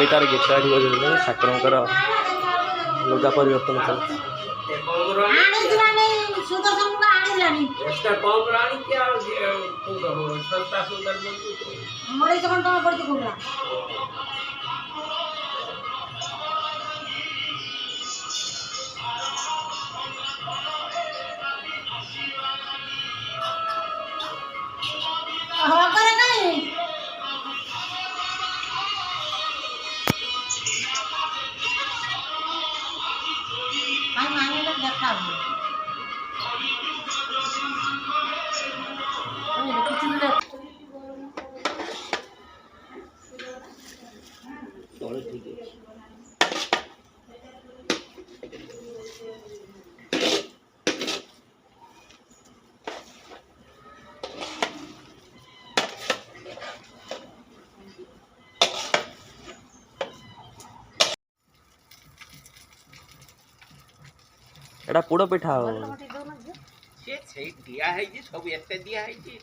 भाई तार गीत ठाकुर लुगा परिवर्तन चलती एटा पोड़ पिठा से से दिया है जी सब एते दिया है जी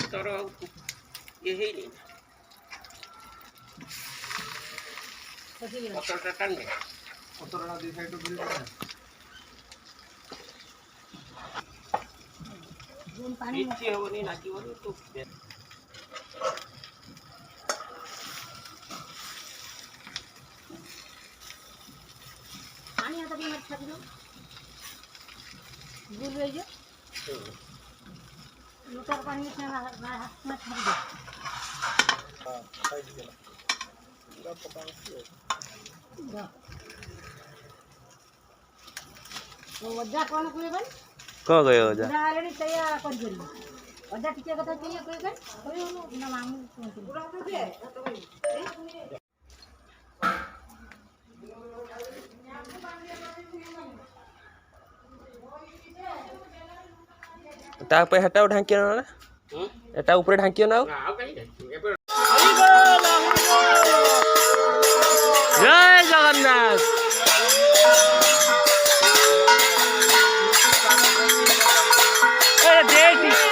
तोर ये है नहीं पत्ता टान दे पत्ता दी साइड पर जोन पानी नीचे होनी नाकी होनी तो पानी आता भी मत छाप लो गुल ले जो मोटर पानी में हाथ में छाप दो हां साइड के पूरा पता नहीं तो वजा कोन कोई बन को गयो वजा ऑलरेडी तैयार कर दिली वजा टिके कथा चाहिए कोई कर कोई ना मामू पूरा तो दे ता पे हटाओ ढांकियो ना एटा ऊपर ढांकियो ना जय जगन्नाथ ए देखी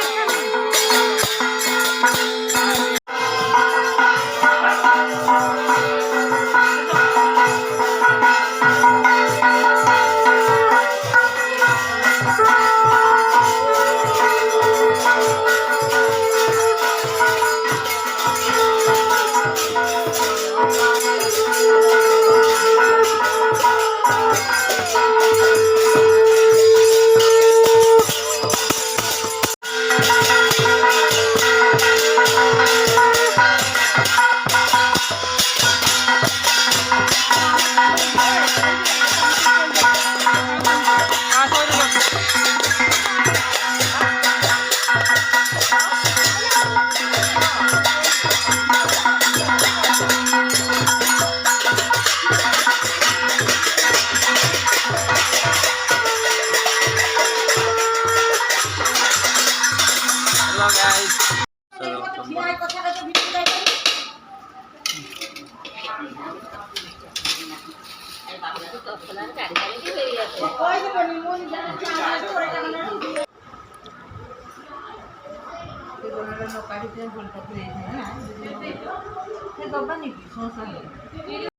no